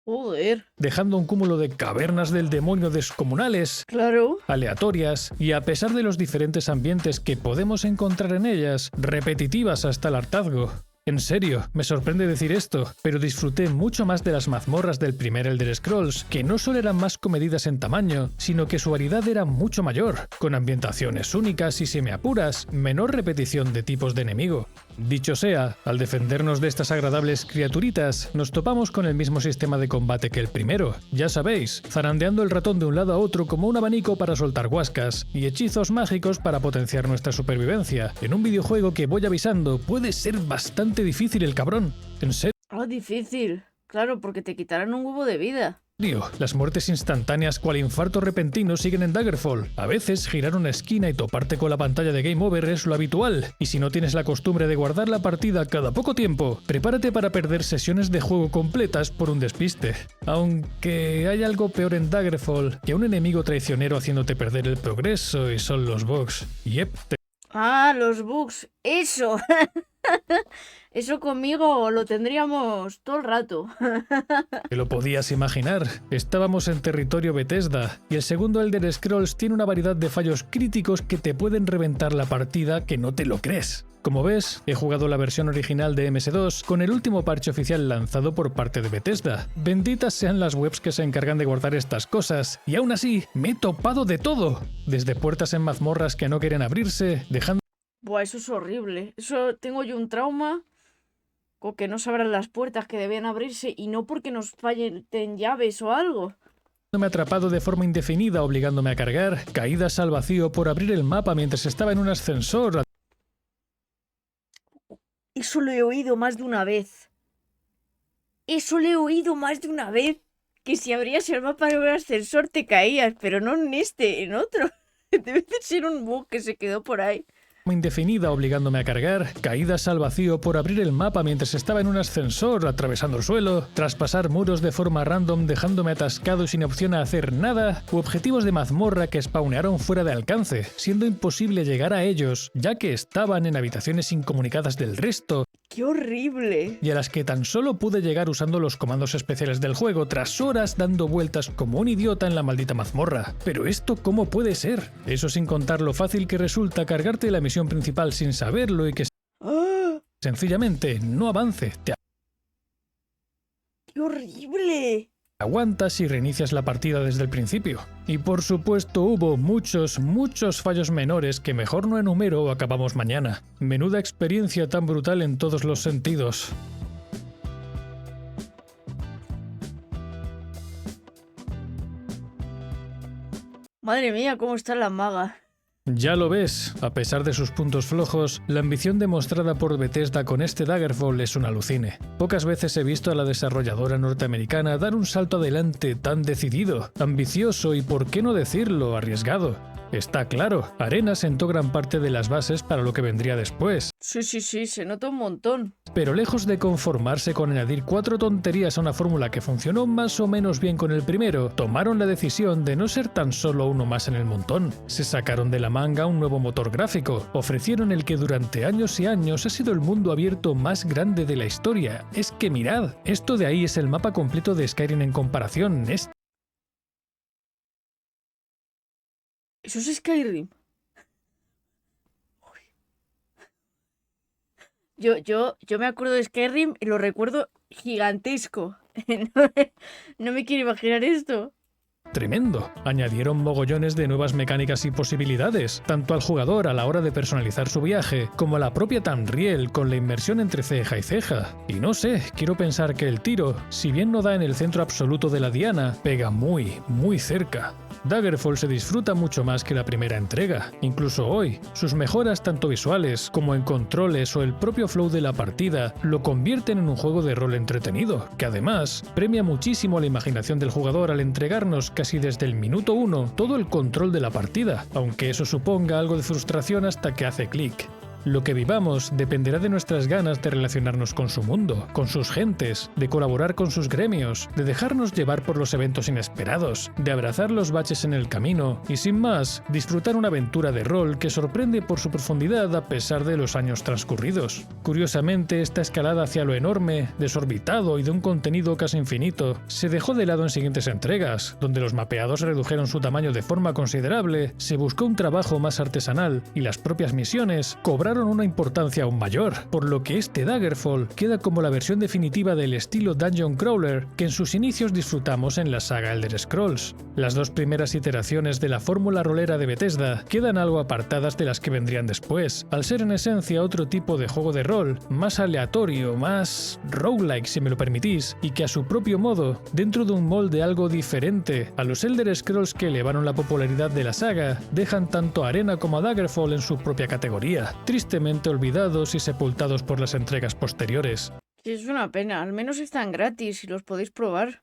Joder. dejando un cúmulo de cavernas del demonio descomunales, Claro. aleatorias y, a pesar de los diferentes ambientes que podemos encontrar en ellas, repetitivas hasta el hartazgo. En serio, me sorprende decir esto, pero disfruté mucho más de las mazmorras del primer Elder Scrolls, que no solo eran más comedidas en tamaño, sino que su variedad era mucho mayor, con ambientaciones únicas y, si me apuras, menor repetición de tipos de enemigo. Dicho sea, al defendernos de estas agradables criaturitas, nos topamos con el mismo sistema de combate que el primero, ya sabéis, zarandeando el ratón de un lado a otro como un abanico para soltar guascas, y hechizos mágicos para potenciar nuestra supervivencia, en un videojuego que, voy avisando, puede ser bastante difícil el cabrón. En serio, Difícil. Claro, porque te quitarán un huevo de vida. las muertes instantáneas cual infarto repentino siguen en Daggerfall. A veces girar una esquina y toparte con la pantalla de Game Over es lo habitual, y si no tienes la costumbre de guardar la partida cada poco tiempo, prepárate para perder sesiones de juego completas por un despiste. Aunque hay algo peor en Daggerfall que un enemigo traicionero haciéndote perder el progreso, y son los bugs. Yep, Los bugs. Eso. Eso conmigo lo tendríamos todo el rato. te lo podías imaginar. Estábamos en territorio Bethesda, y el segundo Elder Scrolls tiene una variedad de fallos críticos que te pueden reventar la partida que no te lo crees. Como ves, he jugado la versión original de MS2 con el último parche oficial lanzado por parte de Bethesda. Benditas sean las webs que se encargan de guardar estas cosas, y aún así, me he topado de todo. Desde puertas en mazmorras que no quieren abrirse, dejando Buah, eso es horrible. Eso tengo yo un trauma con que no se abran las puertas que debían abrirse y no porque nos fallen llaves o algo. me atrapado de forma indefinida obligándome a cargar, caídas al vacío por abrir el mapa mientras estaba en un ascensor. Eso lo he oído más de una vez. Eso lo he oído más de una vez. Que si abrías el mapa en un ascensor te caías, pero no en este, en otro. Debe de ser un bug que se quedó por ahí. indefinida obligándome a cargar, caídas al vacío por abrir el mapa mientras estaba en un ascensor atravesando el suelo, traspasar muros de forma random dejándome atascado y sin opción a hacer nada, u objetivos de mazmorra que spawnearon fuera de alcance, siendo imposible llegar a ellos ya que estaban en habitaciones incomunicadas del resto, ¡Qué horrible! y a las que tan solo pude llegar usando los comandos especiales del juego tras horas dando vueltas como un idiota en la maldita mazmorra. Pero esto ¿cómo puede ser? Eso sin contar lo fácil que resulta cargarte la misión principal sin saberlo y que ¡Ah! sencillamente no avance. Te ¡Qué horrible! aguantas y reinicias la partida desde el principio. Y por supuesto hubo muchos fallos menores que mejor no enumero o acabamos mañana. Menuda experiencia tan brutal en todos los sentidos. Madre mía, cómo está la maga. Ya lo ves, a pesar de sus puntos flojos, la ambición demostrada por Bethesda con este Daggerfall es un alucine. Pocas veces he visto a la desarrolladora norteamericana dar un salto adelante tan decidido, ambicioso y, por qué no decirlo, arriesgado. Está claro, Arena sentó gran parte de las bases para lo que vendría después. Sí, se nota un montón. Pero lejos de conformarse con añadir 4 tonterías a una fórmula que funcionó más o menos bien con el primero, tomaron la decisión de no ser tan solo uno más en el montón. Se sacaron de la manga un nuevo motor gráfico, ofrecieron el que durante años y años ha sido el mundo abierto más grande de la historia. Es que mirad, esto de ahí es el mapa completo de Skyrim en comparación. Eso es Skyrim. Yo me acuerdo de Skyrim y lo recuerdo gigantesco. No me quiero imaginar esto. Tremendo. Añadieron mogollones de nuevas mecánicas y posibilidades, tanto al jugador a la hora de personalizar su viaje, como a la propia Tamriel con la inmersión entre ceja y ceja. Y no sé, quiero pensar que el tiro, si bien no da en el centro absoluto de la diana, pega muy cerca. Daggerfall se disfruta mucho más que la primera entrega. Incluso hoy, sus mejoras tanto visuales como en controles o el propio flow de la partida lo convierten en un juego de rol entretenido, que además premia muchísimo la imaginación del jugador al entregarnos casi desde el minuto 1 todo el control de la partida, aunque eso suponga algo de frustración hasta que hace clic. Lo que vivamos dependerá de nuestras ganas de relacionarnos con su mundo, con sus gentes, de colaborar con sus gremios, de dejarnos llevar por los eventos inesperados, de abrazar los baches en el camino y, sin más, disfrutar una aventura de rol que sorprende por su profundidad a pesar de los años transcurridos. Curiosamente, esta escalada hacia lo enorme, desorbitado y de un contenido casi infinito se dejó de lado en siguientes entregas, donde los mapeados redujeron su tamaño de forma considerable, se buscó un trabajo más artesanal y las propias misiones cobraron una importancia aún mayor, por lo que este Daggerfall queda como la versión definitiva del estilo Dungeon Crawler que en sus inicios disfrutamos en la saga Elder Scrolls. Las dos primeras iteraciones de la fórmula rolera de Bethesda quedan algo apartadas de las que vendrían después, al ser en esencia otro tipo de juego de rol, más aleatorio, más roguelike si me lo permitís, y que a su propio modo, dentro de un molde algo diferente a los Elder Scrolls que elevaron la popularidad de la saga, dejan tanto a Arena como a Daggerfall en su propia categoría, tristemente olvidados y sepultados por las entregas posteriores. Sí, es una pena, al menos están gratis y los podéis probar.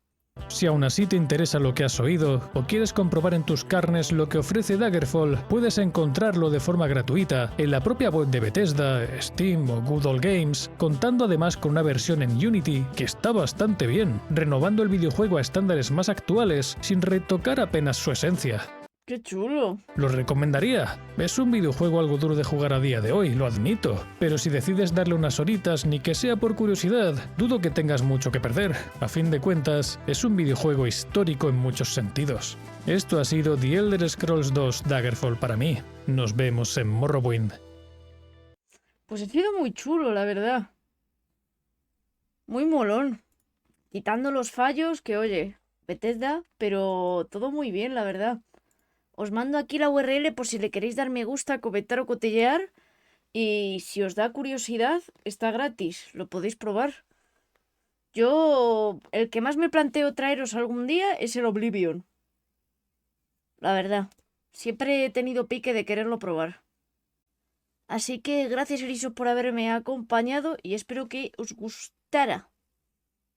Si aún así te interesa lo que has oído o quieres comprobar en tus carnes lo que ofrece Daggerfall, puedes encontrarlo de forma gratuita en la propia web de Bethesda, Steam o Good Old Games, contando además con una versión en Unity que está bastante bien, renovando el videojuego a estándares más actuales sin retocar apenas su esencia. ¡Qué chulo! Lo recomendaría. Es un videojuego algo duro de jugar a día de hoy, lo admito. Pero si decides darle unas horitas, ni que sea por curiosidad, dudo que tengas mucho que perder. A fin de cuentas, es un videojuego histórico en muchos sentidos. Esto ha sido The Elder Scrolls 2 Daggerfall para mí. Nos vemos en Morrowind. Pues ha sido muy chulo, la verdad. Muy molón. Quitando los fallos, que oye, Bethesda, pero todo muy bien, la verdad. Os mando aquí la URL por si le queréis dar me gusta, comentar o cotillear. Y si os da curiosidad, está gratis, lo podéis probar. Yo, el que más me planteo traeros algún día es el Oblivion. La verdad, siempre he tenido pique de quererlo probar. Así que gracias, Erisos, por haberme acompañado y espero que os gustara.